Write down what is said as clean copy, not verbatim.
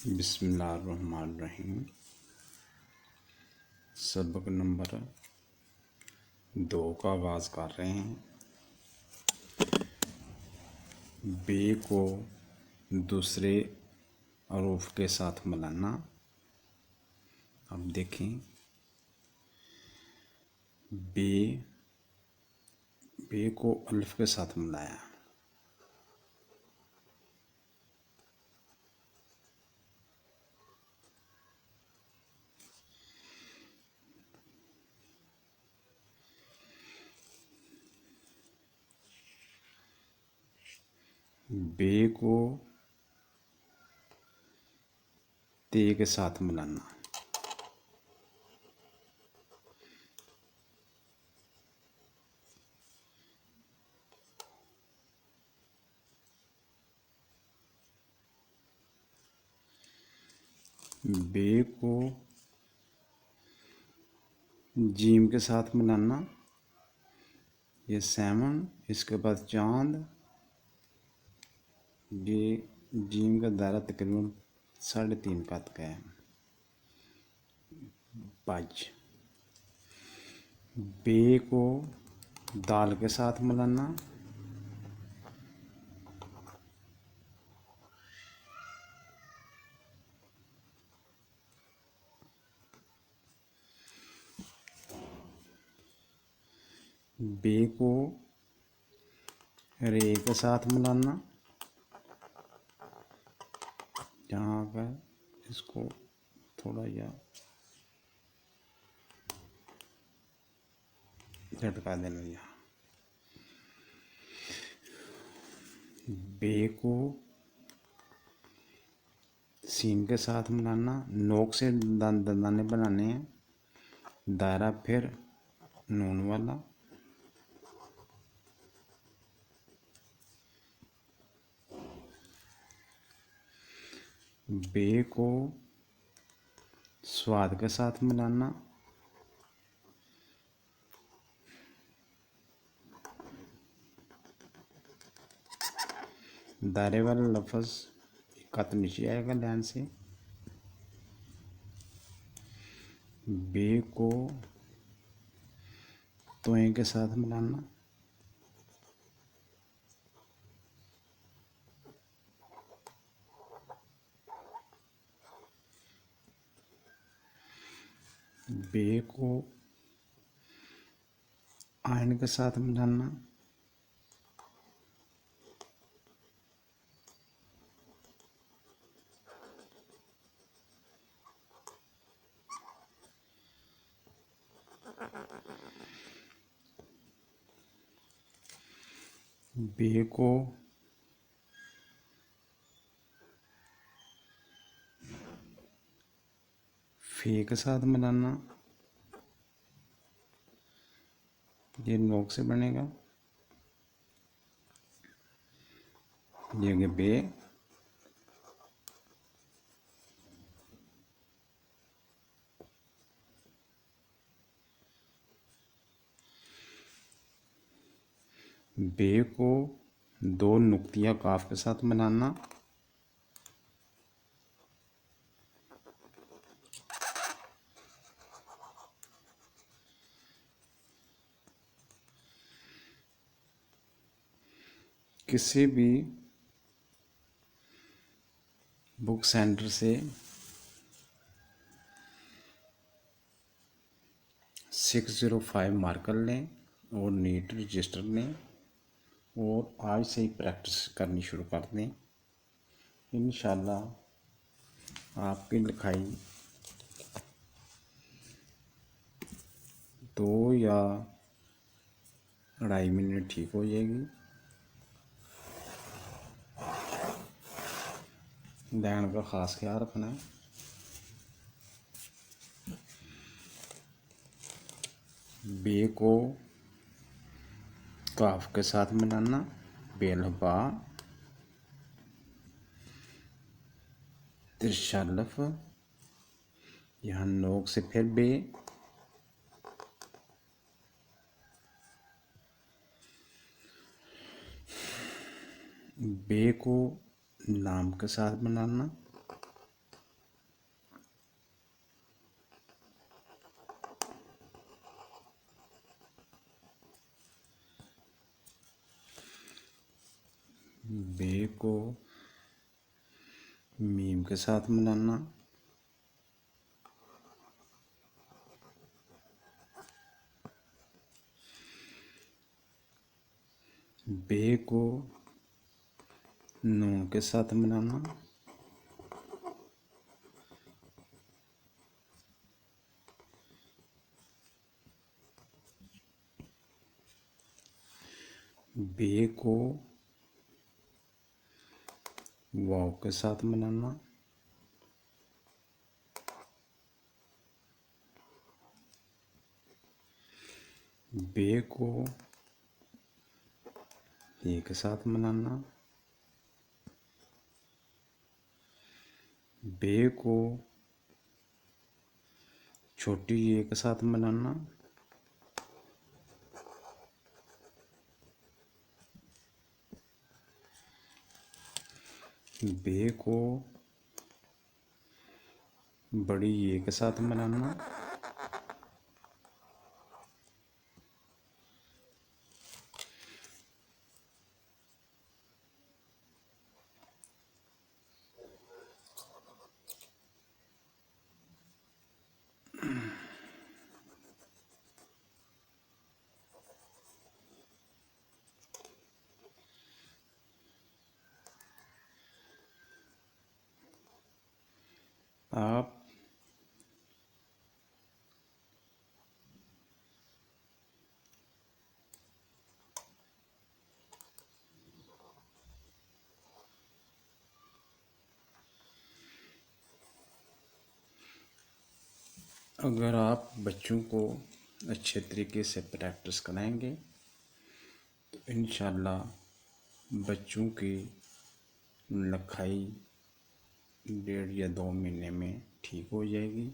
बिस्मिल्लाहिर्रहमानिर्रहीम। सबक नंबर 2 का आगाज़ कर रहे हैं। बे को दूसरे हरूफ के साथ मिलाना। अब देखें, बे बे को अलिफ के साथ मिलाया, बे को ते के साथ मिलाना। बे को जीम के साथ मिलाना। ये 7, इसके बाद चांद। ये जीम का दायरा तकरीबन 3.5 कद का है। बज बे को दाल के साथ मिलाना। बे को रे के साथ मिलाना। यहाँ पर इसको थोड़ा या झटका देना। यहाँ बे को सीन के साथ मिलाना। नोक से दाने बनाने हैं, दायरा फिर नून वाला। बे को स्वाद के साथ मिलाना। दायरे वाला लफ्ज़ कत नीचे आएगा लाइन से। बे को तोए के साथ मिलाना। बे को आयन के साथ मिलाना। बे को फे के साथ मिलाना। ये नोक से बनेगा। ये बे। बे को 2 नुक्तियाँ काफ के साथ मिलाना। किसी भी बुक सेंटर से 605 मार्कर लें और नीट रजिस्टर लें और आज से ही प्रैक्टिस करनी शुरू कर दें। इंशाल्लाह आपकी लिखाई 2 या 2.5 मिनट ठीक हो जाएगी। ध्यान का ख़ास ख्याल रखना है। बे को काफ के साथ मिलाना। बेलबा तिरछा लफ। यहाँ नोक से फिर बे। बे को लाम के साथ मिलाना। को मीम के साथ मिलाना, बे को नून के साथ मिलाना, बे को वाव के साथ मिलाना, बे को ए के साथ मिलाना, बे को छोटी ए के साथ मिलाना, बे को बड़ी ए के साथ मिलाना, आप अगर आप बच्चों को अच्छे तरीके से प्रैक्टिस कराएंगे तो इंशाल्लाह बच्चों की लिखाई 1.5 या 2 महीने में ठीक हो जाएगी।